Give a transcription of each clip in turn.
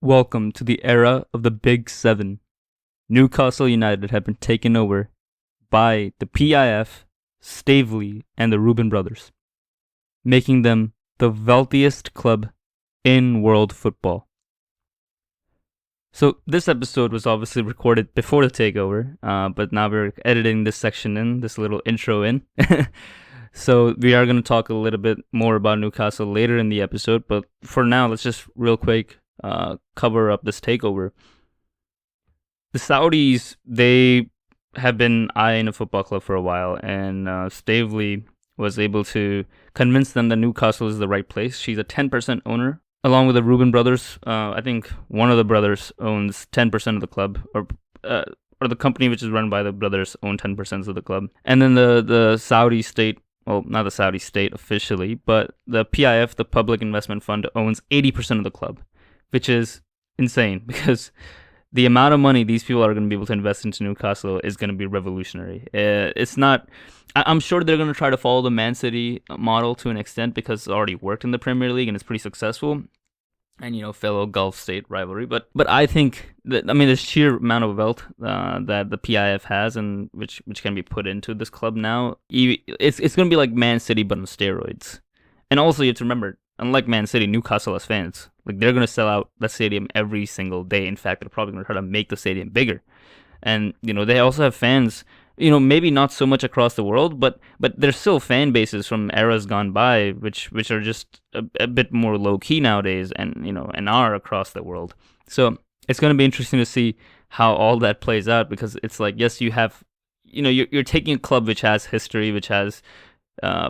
Welcome to the era of the Big Seven. Newcastle United have been taken over by the PIF, Staveley, and the Reuben brothers, making them the wealthiest club in world football. So this episode was obviously recorded before the takeover, but now we're editing this section in, this little intro in. So we are going to talk a little bit more about Newcastle later in the episode, but for now, let's just real quick cover up this takeover. The Saudis, they have been eyeing a football club for a while, and Staveley was able to convince them that Newcastle is the right place. She's a 10% owner, along with the Reuben brothers. I think one of the brothers owns 10% of the club, or the company which is run by the brothers own 10% of the club. And then the Saudi state, well, not the Saudi state officially, but the PIF, the Public Investment Fund, owns 80% of the club, which is insane because the amount of money these people are going to be able to invest into Newcastle is going to be revolutionary. It's not. I'm sure they're going to try to follow the Man City model to an extent because it's already worked in the Premier League and it's pretty successful. And fellow Gulf state rivalry, but I think that the sheer amount of wealth that the PIF has and which can be put into this club now, it's going to be like Man City but on steroids. And also you have to remember, unlike Man City, Newcastle has fans. Like they're going to sell out the stadium every single day. In fact, they're probably going to try to make the stadium bigger. And they also have fans. Maybe not so much across the world, but there's still fan bases from eras gone by, which are just a bit more low key nowadays, and are across the world. So it's going to be interesting to see how all that plays out, because it's like, yes, you have, you're taking a club which has history, which has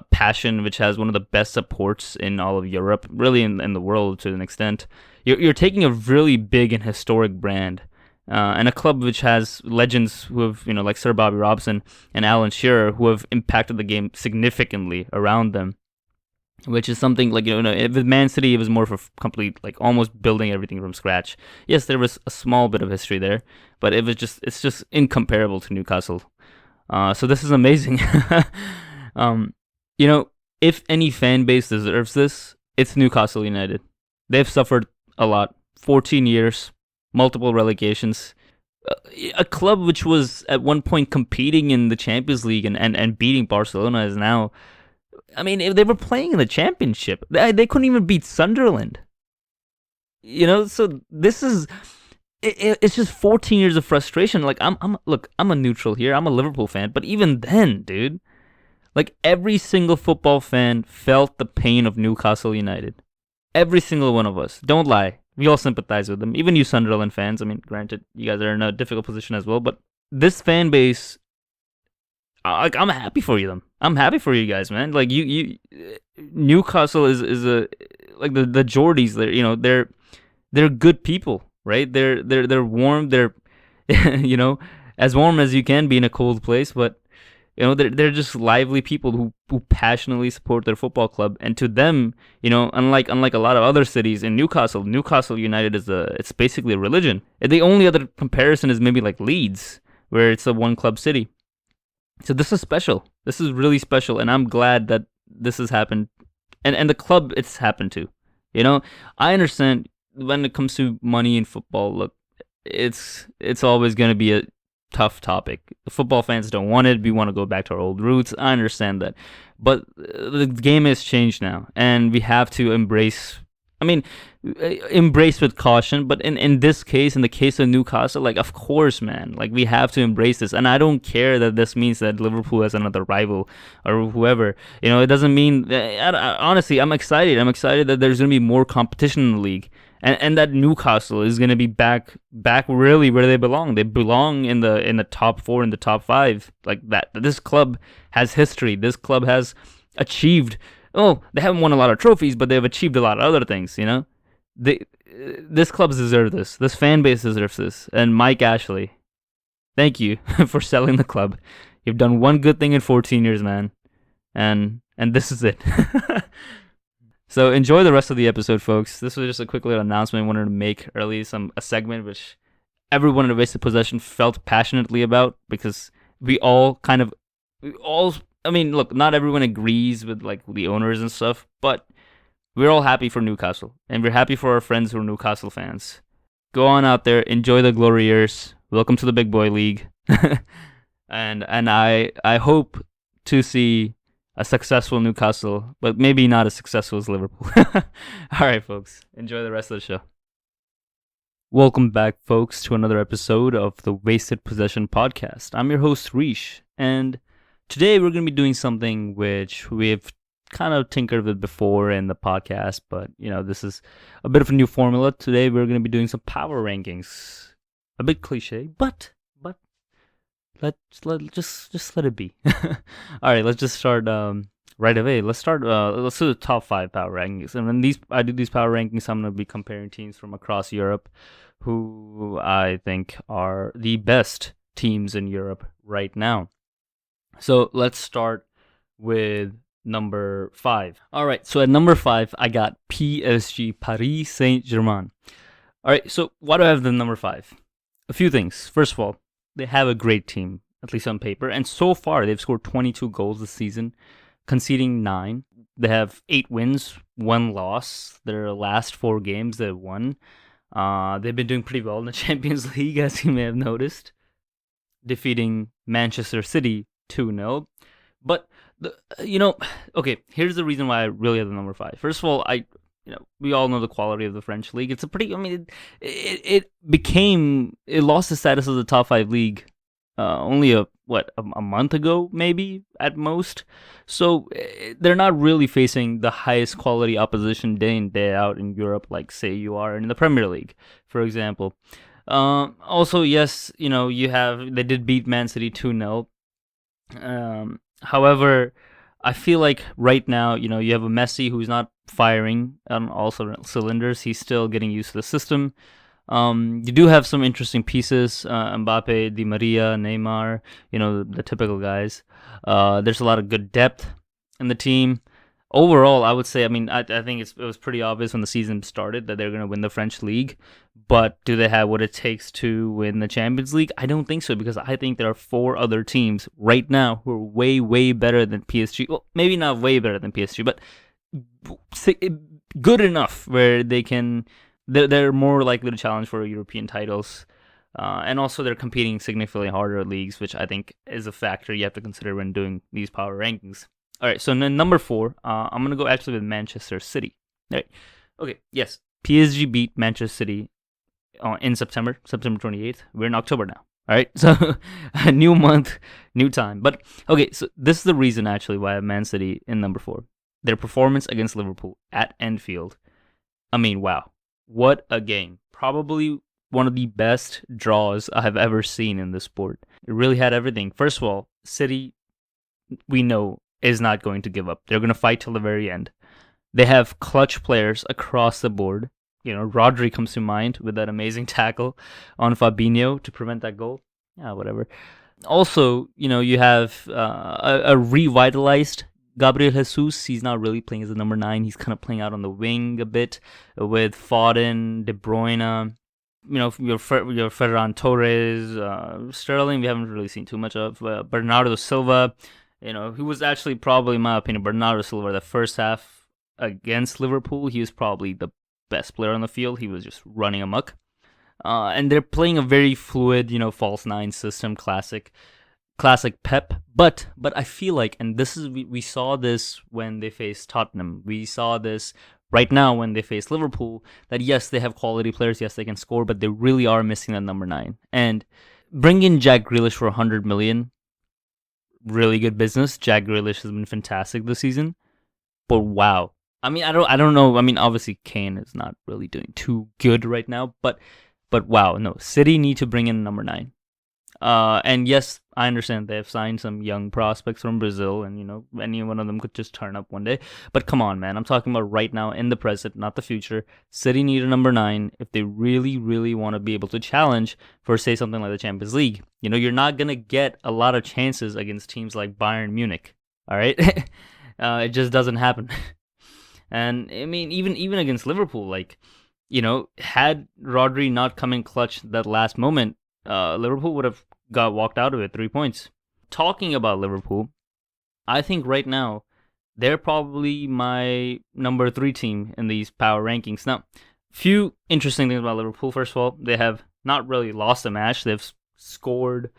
passion, which has one of the best supports in all of Europe, really in the world to an extent. You're taking a really big and historic brand. And a club which has legends who have, like Sir Bobby Robson and Alan Shearer, who have impacted the game significantly around them, which is something like, with Man City, it was more of a complete, like almost building everything from scratch. Yes, there was a small bit of history there, but it's just incomparable to Newcastle. So this is amazing. If any fan base deserves this, it's Newcastle United. They've suffered a lot. 14 years. Multiple relegations. A club which was at one point competing in the Champions League and beating Barcelona is now... if they were playing in the Championship. They couldn't even beat Sunderland. So this is... It's just 14 years of frustration. Like, I'm a neutral here. I'm a Liverpool fan. But even then, dude, like, every single football fan felt the pain of Newcastle United. Every single one of us. Don't lie. We all sympathize with them. Even you Sunderland fans. Granted, you guys are in a difficult position as well. But this fan base, I'm happy for them. I'm happy for you guys, man. Like Newcastle is a like the Geordies. They're good people, right? They're warm. They're as warm as you can be in a cold place, but. They're just lively people who passionately support their football club, and to them, unlike a lot of other cities in Newcastle United it's basically a religion. The only other comparison is maybe like Leeds, where it's a one club city. So this is special. This is really special, and I'm glad that this has happened, and the club it's happened to. I understand when it comes to money in football. Look, it's always going to be a tough topic. The football fans don't want it. We want to go back to our old roots. I understand that. But the game has changed now, and we have to embrace with caution. But in this case, in the case of Newcastle, like, of course, man, like, we have to embrace this. And I don't care that this means that Liverpool has another rival or whoever. It doesn't mean... honestly, I'm excited. I'm excited that there's going to be more competition in the league. And that Newcastle is going to be back really where they belong. They belong in the top 4, in the top 5. Like that. This club has history. This club has achieved. Oh, they haven't won a lot of trophies, but they've achieved a lot of other things. This club deserves this. This fan base deserves this. And Mike Ashley, thank you for selling the club. You've done one good thing in 14 years, man. And this is it. So enjoy the rest of the episode, folks. This was just a quick little announcement I wanted to make early, a segment which everyone in Wasted Possession felt passionately about, because look, not everyone agrees with like the owners and stuff, but we're all happy for Newcastle, and we're happy for our friends who are Newcastle fans. go on out there, enjoy the glory years. Welcome to the big boy league. and I hope to see a successful Newcastle, but maybe not as successful as Liverpool. All right, folks, enjoy the rest of the show. Welcome back, folks, to another episode of the Wasted Possession podcast. I'm your host, Rish, and today we're going to be doing something which we've kind of tinkered with before in the podcast, but this is a bit of a new formula. Today we're going to be doing some power rankings. A bit cliche, but let's just let it be. All right, let's just start right away. Let's do the top 5 power rankings. And when I do these power rankings, I'm going to be comparing teams from across Europe who I think are the best teams in Europe right now. So let's start with number 5. All right, so at number 5, I got PSG, Paris Saint-Germain. All right, so why do I have the number 5? A few things. First of all, they have a great team, at least on paper, and so far they've scored 22 goals this season, conceding 9. They have 8 wins, 1 loss. Their last 4 games they've won. They've been doing pretty well in the Champions League, as you may have noticed, defeating Manchester City 2-0. But okay, here's the reason why I really have the number 5. First of all, we all know the quality of the French league. It's a pretty, it lost the status of the top 5 league only a month ago, maybe at most. So they're not really facing the highest quality opposition day in, day out in Europe, like say you are in the Premier League, for example. Also, yes, they did beat Man City 2-0. However, I feel like right now, you have a Messi who's not firing on all cylinders. He's still getting used to the system. You do have some interesting pieces, Mbappe, Di Maria, Neymar, the typical guys. There's a lot of good depth in the team. Overall, I would say, I think it was pretty obvious when the season started that they're going to win the French league. But do they have what it takes to win the Champions League? I don't think so, because I think there are 4 other teams right now who are way, way better than PSG. Well, maybe not way better than PSG, but good enough where they're more likely to challenge for European titles. And also they're competing significantly harder leagues, which I think is a factor you have to consider when doing these power rankings. All right, so then number 4, I'm going to go actually with Manchester City. All right. Okay, yes, PSG beat Manchester City in September 28th. We're in October now. All right, so a new month, new time. But, okay, so this is the reason actually why I have Man City in number 4. Their performance against Liverpool at Anfield. Wow, what a game. Probably one of the best draws I have ever seen in this sport. It really had everything. First of all, City, we know, is not going to give up. They're going to fight till the very end. They have clutch players across the board. Rodri comes to mind with that amazing tackle on Fabinho to prevent that goal. Yeah, whatever. Also, you have a revitalized Gabriel Jesus. He's not really playing as a number 9. He's kind of playing out on the wing a bit with Foden, De Bruyne, your Ferran Torres, Sterling. We haven't really seen too much of. Bernardo Silva. He was actually probably, in my opinion, Bernardo Silva, the first half against Liverpool, he was probably the best player on the field. He was just running amok. And they're playing a very fluid, false 9 system, classic Pep. But I feel like, and this is, we saw this when they faced Tottenham. We saw this right now when they face Liverpool, that yes, they have quality players, yes, they can score, but they really are missing that number 9. And bring in Jack Grealish for 100 million. Really good business. Jack Grealish has been fantastic this season. But wow. I don't know. Obviously Kane is not really doing too good right now, but wow, no. City need to bring in number 9. And yes, I understand they have signed some young prospects from Brazil, and any one of them could just turn up one day. But come on, man, I'm talking about right now in the present, not the future. City need a number 9 if they really, really want to be able to challenge for, say, something like the Champions League. You're not gonna get a lot of chances against teams like Bayern Munich. All right, it just doesn't happen. And even against Liverpool, had Rodri not come in clutch that last moment, Liverpool would have walked out of it 3 points. Talking about Liverpool, I think right now they're probably my number 3 team in these power rankings. Now, Few interesting things about Liverpool. First of all, they have not really lost a match. They've scored.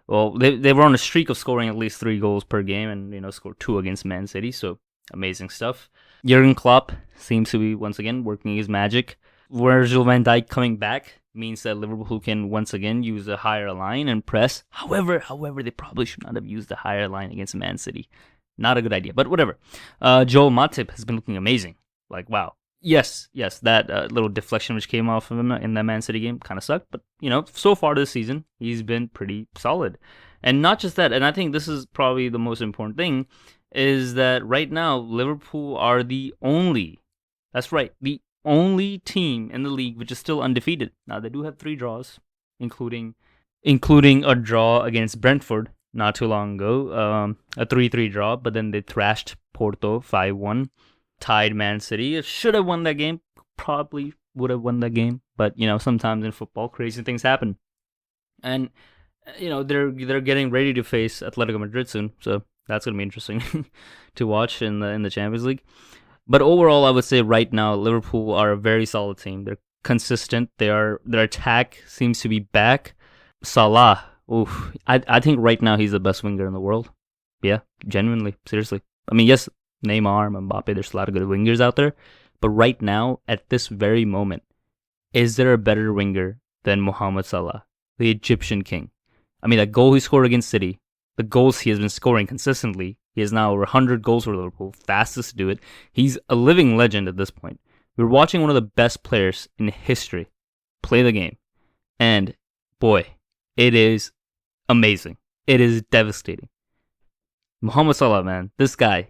Well, they were on a streak of scoring at least 3 goals per game, and scored 2 against Man City. So amazing stuff. Jurgen Klopp seems to be once again working his magic. Virgil van Dijk coming back means that Liverpool can once again use a higher line and press. However, they probably should not have used a higher line against Man City. Not a good idea, but whatever. Joel Matip has been looking amazing. Like, wow. Yes, that little deflection which came off of him in that Man City game kind of sucked, but so far this season he's been pretty solid. And not just that, and I think this is probably the most important thing, is that right now Liverpool are the only team in the league which is still undefeated. Now they do have 3 draws, including a draw against Brentford not too long ago, a 3-3 draw, but then they thrashed Porto 5-1. Tied Man City. It should have won that game. Probably would have won that game. But sometimes in football, crazy things happen. And they're getting ready to face Atletico Madrid soon, so that's gonna be interesting to watch in the Champions League. But overall, I would say right now Liverpool are a very solid team. They're consistent. Their attack seems to be back. Salah. Oof. I think right now he's the best winger in the world. Yeah, genuinely, seriously. I mean, yes. Neymar, Mbappe, there's a lot of good wingers out there. But right now, at this very moment, is there a better winger than Mohamed Salah, the Egyptian king? I mean, that goal he scored against City, the goals he has been scoring consistently, he has now over 100 goals for Liverpool, fastest to do it. He's a living legend at this point. We're watching one of the best players in history play the game. And, boy, it is amazing. It is devastating. Mohamed Salah, man, this guy.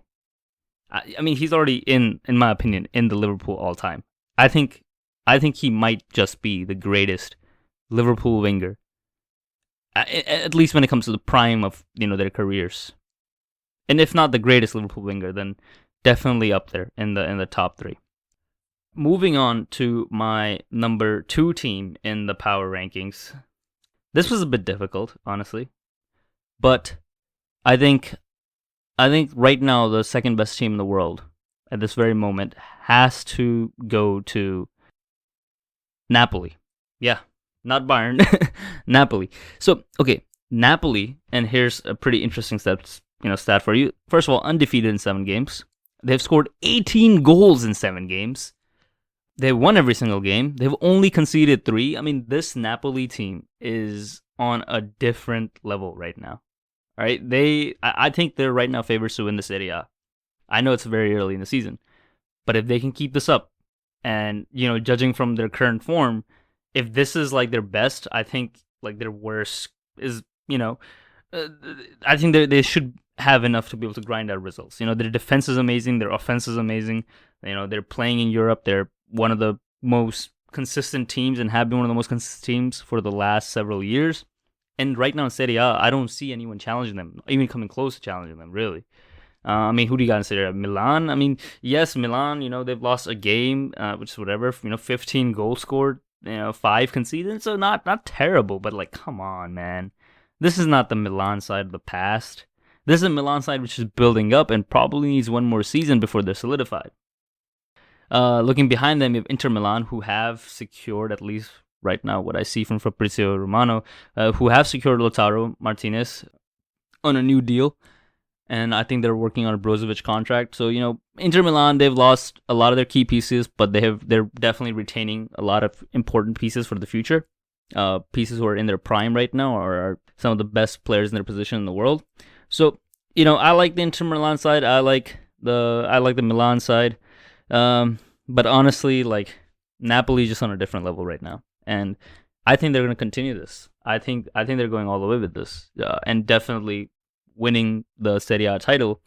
I mean, he's already in my opinion, in the Liverpool all-time. I think he might just be the greatest Liverpool winger, at least when it comes to the prime of their careers. And if not the greatest Liverpool winger, then definitely up there in the top 3. Moving on to my number 2 team in the power rankings. This was a bit difficult, honestly, but I think right now the second best team in the world at this very moment has to go to Napoli. Yeah, not Bayern, Napoli. So, okay, Napoli, and here's a pretty interesting stat for you. First of all, undefeated in 7 games. They've scored 18 goals in 7 games. They've won every single game. They've only conceded 3. I mean, this Napoli team is on a different level right now. All right, I think they're right now favorites to win the Serie A. I know it's very early in the season, but if they can keep this up, and judging from their current form, if this is like their best, I think like their worst is I think they should have enough to be able to grind out results. Their defense is amazing, their offense is amazing. They're playing in Europe. They're one of the most consistent teams and have been one of the most consistent teams for the last several years. And right now in Serie A, I don't see anyone challenging them, even coming close to challenging them, really. I mean, who do you got in Serie A? Milan? I mean, yes, Milan, they've lost a game, which is whatever, 15 goals scored, 5 conceded, so not terrible, but like, come on, man. This is not the Milan side of the past. This is a Milan side which is building up and probably needs one more season before they're solidified. Looking behind them, you have Inter Milan, who have secured, at least right now, what I see from Fabrizio Romano, who have secured Lautaro Martinez on a new deal. And I think they're working on a Brozovic contract. So, Inter Milan, they've lost a lot of their key pieces, but they're definitely retaining a lot of important pieces for the future. Pieces who are in their prime right now or are some of the best players in their position in the world. So, I like the Inter Milan side. I like the Milan side. But honestly, like, Napoli is just on a different level right now. And I think they're going to continue this. I think they're going all the way with this. And definitely winning the Serie A title.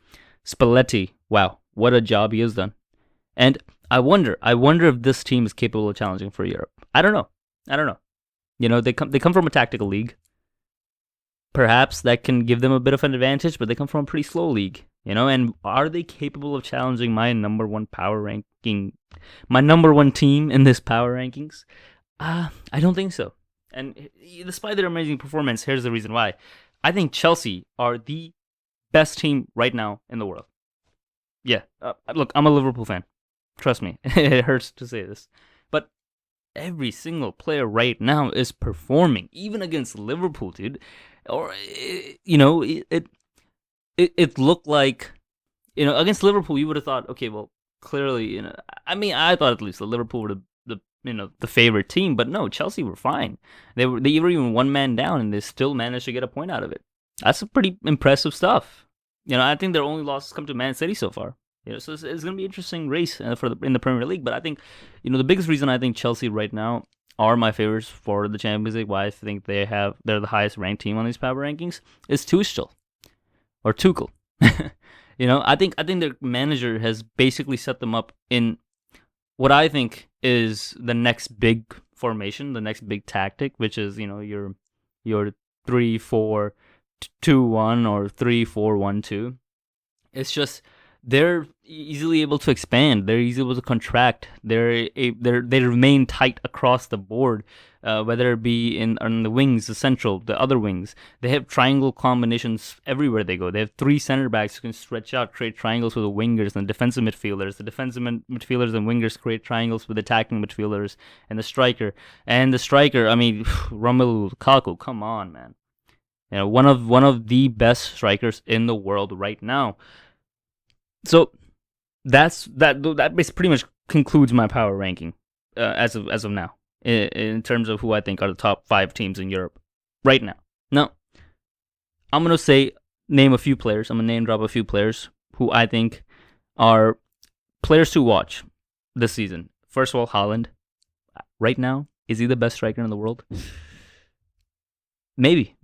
Spalletti, wow, what a job he has done. And I wonder if this team is capable of challenging for Europe. I don't know. They come from a tactical league. Perhaps that can give them a bit of an advantage, but they come from a pretty slow league, and are they capable of challenging my number 1 power ranking, my number 1 team in this power rankings? I don't think so. And despite their amazing performance, here's the reason why. I think Chelsea are the best team right now in the world. Yeah, look, I'm a Liverpool fan. Trust me, it hurts to say this. But every single player right now is performing, even against Liverpool, dude. Or it looked like, against Liverpool, you would have thought, okay, well, clearly, I thought at least that Liverpool were the favorite team, but no, Chelsea were fine. They were even one man down, and they still managed to get a point out of it. That's some pretty impressive stuff. I think their only losses come to Man City so far. So it's going to be an interesting race in the Premier League. But I think, the biggest reason I think Chelsea right now are my favorites for the Champions League, why I think they're the highest ranked team on these power rankings, is Tuchel. I think their manager has basically set them up in what I think is the next big formation, the next big tactic, which is your 3-4-2-1 or 3-4-1-2. It's just they're easily able to expand. They're easily able to contract. They remain tight across the board, whether it be on the wings, the central, the other wings. They have triangle combinations everywhere they go. They have 3 center backs who can stretch out, create triangles with the wingers and defensive midfielders. The defensive midfielders and wingers create triangles with attacking midfielders and the striker. Romelu Lukaku, come on, man. One of the best strikers in the world right now. So that pretty much concludes my power ranking as of now in terms of who I think are the top 5 teams in Europe right now. Now, I'm gonna name a few players. I'm gonna name drop a few players who I think are players to watch this season. First of all, Haaland. Right now, is he the best striker in the world? Maybe.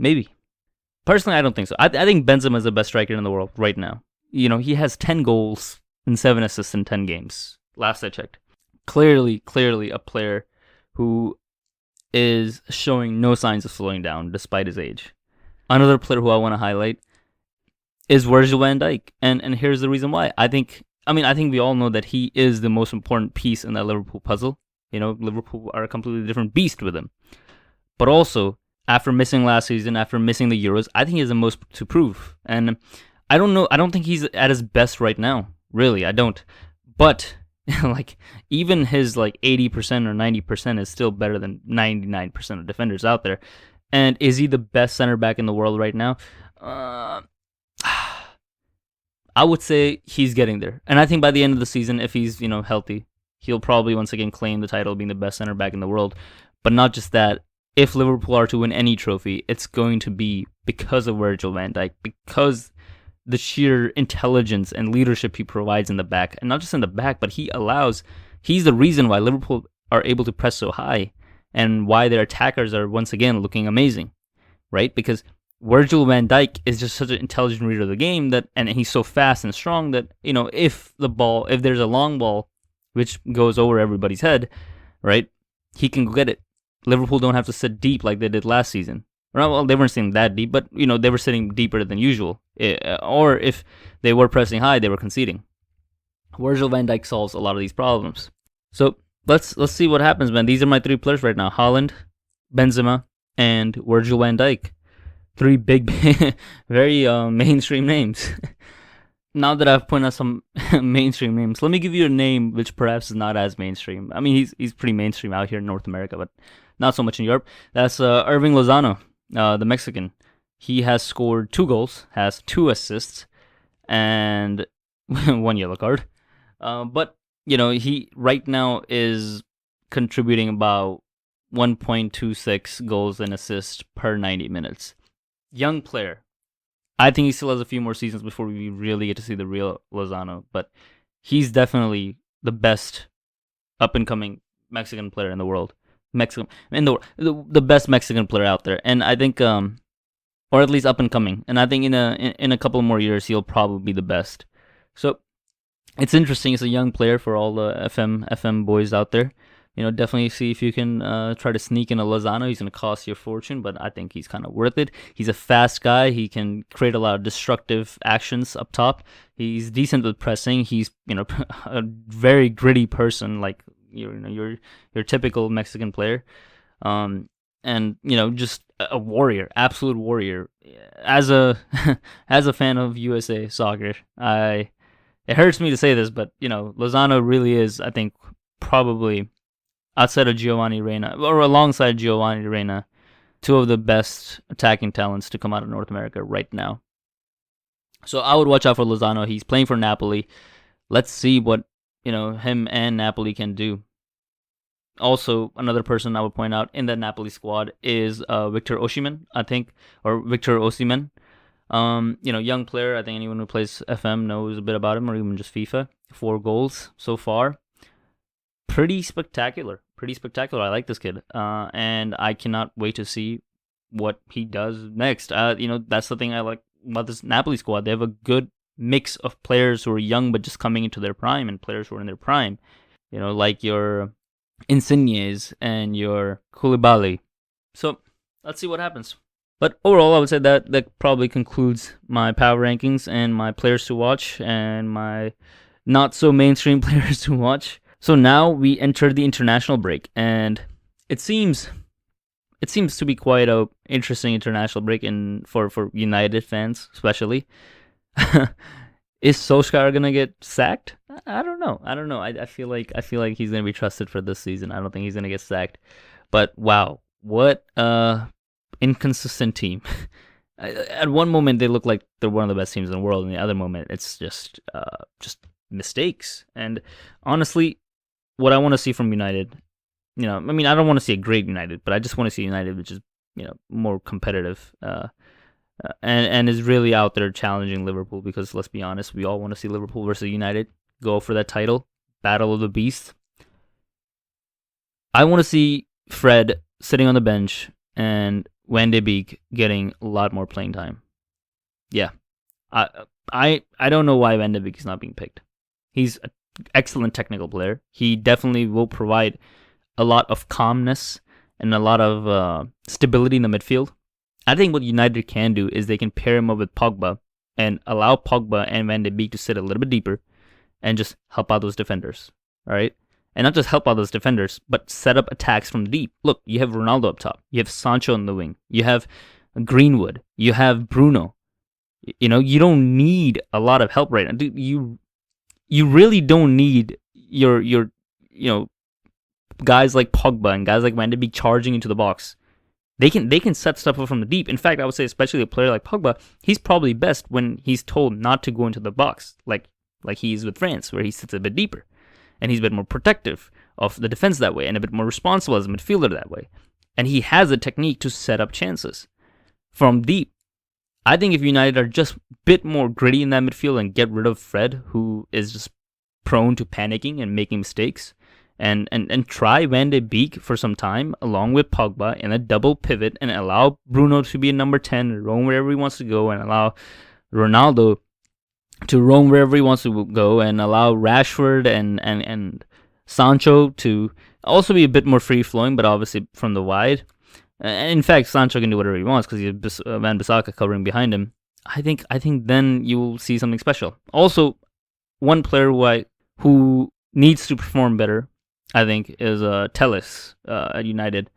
Personally, I don't think so. I think Benzema is the best striker in the world right now. He has 10 goals and 7 assists in 10 games. Last I checked. Clearly a player who is showing no signs of slowing down despite his age. Another player who I want to highlight is Virgil van Dijk. And here's the reason why. I think we all know that he is the most important piece in that Liverpool puzzle. Liverpool are a completely different beast with him. But also, after missing last season, after missing the Euros, I think he has the most to prove. And I don't know. I don't think he's at his best right now. Really, I don't. But even his 80% or 90% is still better than 99% of defenders out there. And is he the best center back in the world right now? I would say he's getting there. And I think by the end of the season, if he's healthy, he'll probably once again claim the title of being the best center back in the world. But not just that. If Liverpool are to win any trophy, it's going to be because of Virgil van Dijk, because the sheer intelligence and leadership he provides in the back, and not just in the back, but he's the reason why Liverpool are able to press so high and why their attackers are once again looking amazing, right? Because Virgil van Dijk is just such an intelligent reader of the game and he's so fast and strong that, if there's a long ball, which goes over everybody's head, right, he can go get it. Liverpool don't have to sit deep like they did last season. Well, they weren't sitting that deep, but they were sitting deeper than usual. Or if they were pressing high, they were conceding. Virgil van Dijk solves a lot of these problems. So let's see what happens, man. These are my 3 players right now: Haaland, Benzema, and Virgil van Dijk. 3 big, very mainstream names. Now that I've pointed out some mainstream names, let me give you a name which perhaps is not as mainstream. He's pretty mainstream out here in North America, but not so much in Europe. That's Irving Lozano, the Mexican. He has scored 2 goals, has 2 assists, and 1 yellow card. But he right now is contributing about 1.26 goals and assists per 90 minutes. Young player. I think he still has a few more seasons before we really get to see the real Lozano, but he's definitely the best up-and-coming Mexican player in the world. The best Mexican player out there, and I think, or at least up-and-coming, and I think in a couple more years he'll probably be the best. So it's interesting. It's a young player for all the FM boys out there. Definitely see if you can try to sneak in a Lozano. He's going to cost you a fortune, but I think he's kind of worth it. He's a fast guy. He can create a lot of destructive actions up top. He's decent with pressing. He's a very gritty person, like your typical Mexican player. And just a warrior, absolute warrior. As a fan of USA soccer, it hurts me to say this, but Lozano really is, I think, probably outside of Giovanni Reina, or alongside Giovanni Reina, two of the best attacking talents to come out of North America right now. So I would watch out for Lozano. He's playing for Napoli. Let's see what him and Napoli can do. Also, another person I would point out in that Napoli squad is Victor Osimhen, I think, or Victor Osimhen. Young player. I think anyone who plays FM knows a bit about him, or even just FIFA. 4 goals so far. Pretty spectacular. I like this kid, and I cannot wait to see what he does next. That's the thing I like about this Napoli squad. They have a good mix of players who are young but just coming into their prime, and players who are in their prime. Like your Insignes and your Koulibaly. So let's see what happens. But overall, I would say that probably concludes my power rankings and my players to watch and my not so mainstream players to watch. So now we enter the international break, and it seems to be quite a interesting international break for United fans, especially. Is Solskjaer gonna get sacked? I don't know. I feel like he's gonna be trusted for this season. I don't think he's gonna get sacked. But wow, what inconsistent team. At one moment they look like they're one of the best teams in the world, and the other moment it's just mistakes. And honestly, what I want to see from United, I don't want to see a great United, but I just want to see United which is more competitive. And is really out there challenging Liverpool, because let's be honest, we all want to see Liverpool versus United go for that title, battle of the beast. I want to see Fred sitting on the bench and Van de Beek getting a lot more playing time. Yeah, I don't know why Van de Beek is not being picked. He's an excellent technical player. He definitely will provide a lot of calmness and a lot of stability in the midfield. I think what United can do is they can pair him up with Pogba and allow Pogba and Van de Beek to sit a little bit deeper and just help out those defenders, all right? And not just help out those defenders, but set up attacks from deep. Look, you have Ronaldo up top. You have Sancho on the wing. You have Greenwood. You have Bruno. You don't need a lot of help right now. Dude, you really don't need your guys like Pogba and guys like Van de Beek charging into the box. They can set stuff up from the deep. In fact, I would say especially a player like Pogba, he's probably best when he's told not to go into the box, like he is with France, where he sits a bit deeper. And he's a bit more protective of the defense that way, and a bit more responsible as a midfielder that way. And he has a technique to set up chances from deep. I think if United are just a bit more gritty in that midfield and get rid of Fred, who is just prone to panicking and making mistakes, and try Van de Beek for some time along with Pogba in a double pivot, and allow Bruno to be a number 10, roam wherever he wants to go, and allow Ronaldo to roam wherever he wants to go, and allow Rashford and Sancho to also be a bit more free-flowing, but obviously from the wide. In fact, Sancho can do whatever he wants because he has Van Bissaka covering behind him. I think then you will see something special. Also, one player who needs to perform better, I think, is Telles at United.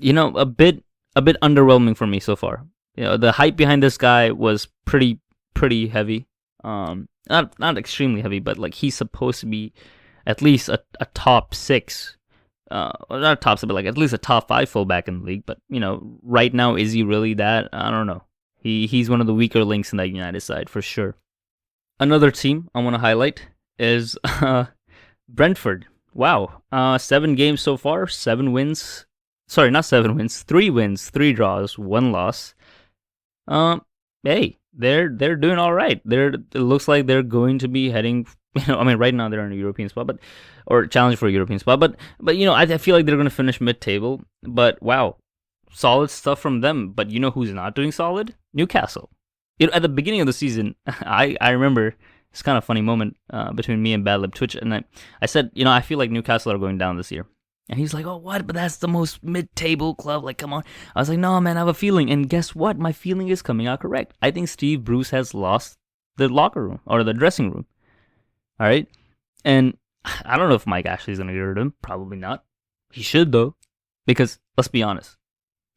A bit underwhelming for me so far. The hype behind this guy was pretty heavy. Not extremely heavy, but like he's supposed to be at least a top 6, not a top 6, but like at least a top 5 fullback in the league. But right now, is he really that? I don't know. He's one of the weaker links in that United side for sure. Another team I want to highlight is Brentford. Wow, 7 games so far, 7 wins. Sorry, not 7 wins. 3 wins, 3 draws, 1 loss. Hey, they're doing all right. It looks like they're going to be heading. Right now they're in a European spot, or challenge for a European spot. But I feel like they're going to finish mid-table. But wow, solid stuff from them. But who's not doing solid? Newcastle. At the beginning of the season, I remember. It's kind of a funny moment between me and Badlib Twitch, and I said, I feel like Newcastle are going down this year. And he's like, oh, what? But that's the most mid-table club. Like, come on. I was like, no, man, I have a feeling. And guess what? My feeling is coming out correct. I think Steve Bruce has lost the locker room or the dressing room. All right? And I don't know if Mike Ashley's going to get rid of him. Probably not. He should, though. Because, let's be honest,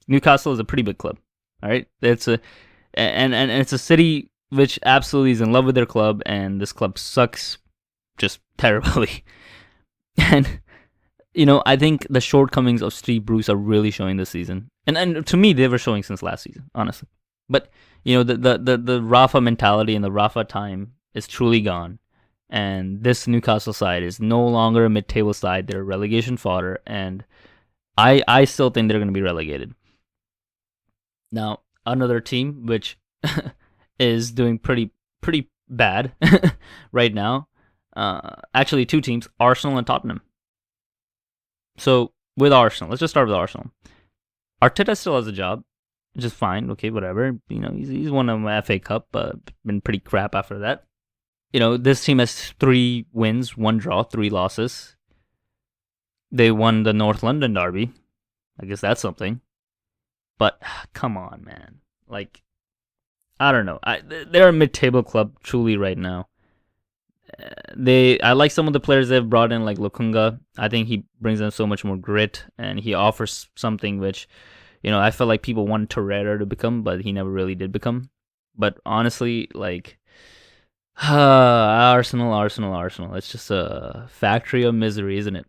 Newcastle is a pretty big club. All right? It's a city which absolutely is in love with their club, and this club sucks just terribly. And I think the shortcomings of Steve Bruce are really showing this season, and to me, they were showing since last season, honestly. But the Rafa mentality and the Rafa time is truly gone, and this Newcastle side is no longer a mid-table side. They're relegation fodder, and I still think they're going to be relegated. Now, another team which is doing pretty bad right now. Actually, two teams, Arsenal and Tottenham. So with Arsenal, let's just start with Arsenal. Arteta still has a job, which is fine. Okay, whatever. He's won an FA Cup, but been pretty crap after that. This team has 3 wins, 1 draw, 3 losses. They won the North London derby. I guess that's something. But come on, man. Like, I don't know. They're a mid-table club truly right now. I like some of the players they've brought in, like Lokonga. I think he brings them so much more grit, and he offers something which, I felt like people wanted Torreira to become, but he never really did become. But honestly, like, Arsenal. It's just a factory of misery, isn't it?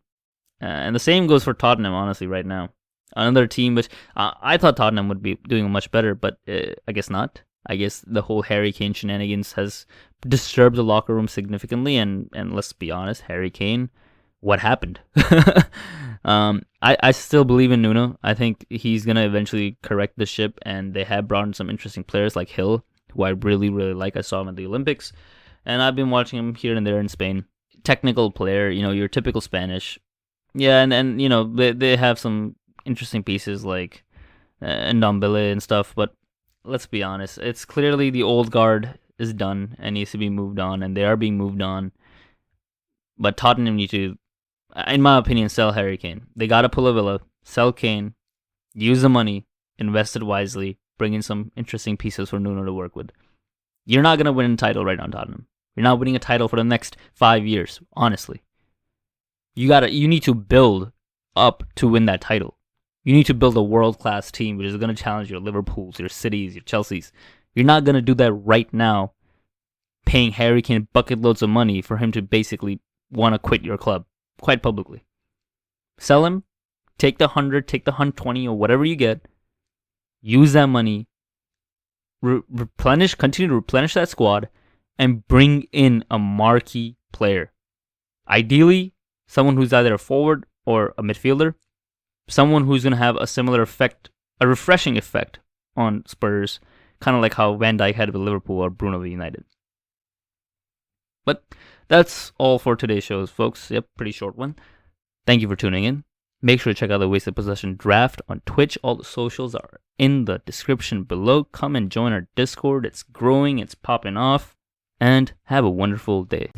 And the same goes for Tottenham, honestly, right now. Another team which I thought Tottenham would be doing much better, but I guess not. I guess the whole Harry Kane shenanigans has disturbed the locker room significantly, and let's be honest, Harry Kane, what happened? I still believe in Nuno. I think he's going to eventually correct the ship, and they have brought in some interesting players like Hill, who I really, really like. I saw him at the Olympics, and I've been watching him here and there in Spain. Technical player, your typical Spanish. Yeah, and they have some interesting pieces like Ndombele and stuff, but let's be honest, it's clearly the old guard is done and needs to be moved on, and they are being moved on. But Tottenham need to, in my opinion, sell Harry Kane. They got to pull a Villa, sell Kane, use the money, invest it wisely, bring in some interesting pieces for Nuno to work with. You're not going to win a title right now, Tottenham. You're not winning a title for the next 5 years, honestly. You need to build up to win that title. You need to build a world-class team which is going to challenge your Liverpools, your Cities, your Chelseas. You're not going to do that right now, paying Harry Kane bucket loads of money for him to basically want to quit your club, quite publicly. Sell him, take the 100, take the 120, or whatever you get. Use that money, continue to replenish that squad, and bring in a marquee player. Ideally, someone who's either a forward or a midfielder. Someone who's going to have a similar effect, a refreshing effect on Spurs, kind of like how Van Dijk had with Liverpool or Bruno with United. But that's all for today's shows, folks. Yep, pretty short one. Thank you for tuning in. Make sure to check out the Wasted Possession Draft on Twitch. All the socials are in the description below. Come and join our Discord. It's growing, it's popping off. And have a wonderful day.